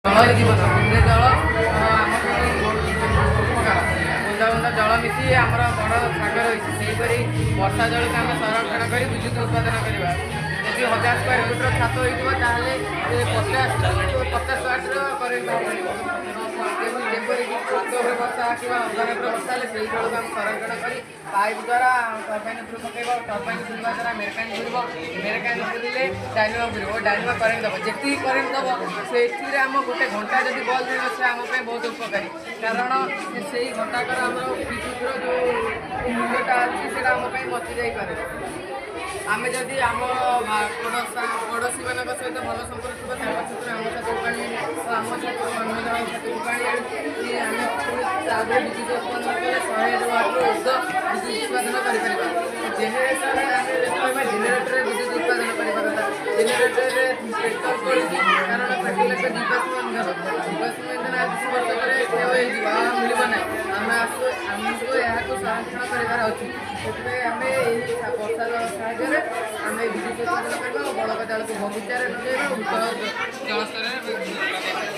ଜଳ ଜୀବନ ବୁନ୍ଦେ ଜଳ ଉପକାର ବୁନ୍ଦା ବୁନ୍ଦା ଜଳ ମିଶି ଆମର ବଡ଼ ସାଗର ରହିଛି। ସେହିପରି ବର୍ଷା ଜଳକୁ ଆମେ ସଂରକ୍ଷଣ କରି ବିଦ୍ୟୁତ ଉତ୍ପାଦନ କରିବା। ଯଦି 1000 ସ୍କୋୟାର ଫୁଟର ଛାତ ହୋଇଥିବ ତାହେଲେ 50 ୱାଟ୍ର କରେଣ୍ଟ ହେବ। ଯେପରିକି ଛାତ ଉପରେ ବର୍ଷା କିମ୍ବା ଅଙ୍ଗାରକାମ୍ଳ ବର୍ଷା ହେଲେ ସେହି ଜଳକୁ ଆମେ ସଂରକ୍ଷଣ କରି ପାଇପ୍ ଦ୍ୱାରା ଟର୍ବାଇନ୍ ଉପରେ ପକାଇବା। ଟର୍ବାଇନ୍ ବୁଲିବା ଦ୍ୱାରା ମେରୁକାନି ଘୁରିବ। ମେରୁକାନି ଘୁରିଲେ ଡାଇନାମୋ ଘୁରିବ। ଡାଇନାମୋ କରେଣ୍ଟ ଦେବ। ଯେତିକି କରେଣ୍ଟ ଦେବ ସେଥିରେ ଆମ ଗୋଟେ ଘଣ୍ଟା ଯଦି ବଲ୍ ଦେବ ସେ ଆମ ପାଇଁ ବହୁତ ଉପକାରୀ। କାରଣ ସେଇ ଘଣ୍ଟାକର ଆମର ବିଦ୍ୟୁତର ଯେଉଁ ମୂଲ୍ୟଟା ଅଛି ସେଇଟା ଆମ ପାଇଁ ବଞ୍ଚି ଯାଇପାରେ। ଆମେ ଯଦି ଆମ ପଡ଼ୋଶୀମାନଙ୍କ ସହିତ ଭଲ ସମ୍ପର୍କ ଥିବ ତାଙ୍କ ଛାତରୁ ଆମ ଛାତକୁ ପାଣି ଆମ ଛାତରୁ ଅନ୍ୟ ଜଣଙ୍କ ଛାତକୁ ପାଣି ଆଣି ଆମେ ତାପରେ ବିଦ୍ୟୁତ ଉତ୍ପାଦନ କଲେ 100 ୱାଟ୍ରୁ ଉର୍ଦ୍ଧ୍ୱ ବିଦ୍ୟୁତ ଉତ୍ପାଦନ କରିପାରିବା। ଜେନେରେଟରରେ ଆମେ ଦେଖିବା ଜେନେରେଟରରେ ବିଦ୍ୟୁତ ଉତ୍ପାଦନ କରିବା କଥା। ଜେନେରେଟରରେ ପେଟ୍ରୋଲ ପଡ଼ୁଛି କାରଣ ପେଟ୍ରୋଲ ଏବେ ଜୀବାଶ୍ମ ଇନ୍ଧନ ଆଜି 10 ବର୍ଷ ପରେ କ୍ଷୟ ହେଇଯିବ ଆଉ ମିଳିବ ନାହିଁ। ଆମକୁ ଏହାକୁ ସଂରକ୍ଷଣ କରିବାର ଅଛି। ସେଥିପାଇଁ ଆମେ ଏହି ବର୍ଷା ଜଳ ସାହାଯ୍ୟରେ ଆମେ ବିଦ୍ୟୁତ ଉତ୍ପାଦନ କରିବା ଓ ବଳକା ଜଳକୁ ବଗିଚାରେ ଲଗାଇବା ଓ ଜଳସ୍ତରରେ ଲଗାଇବା।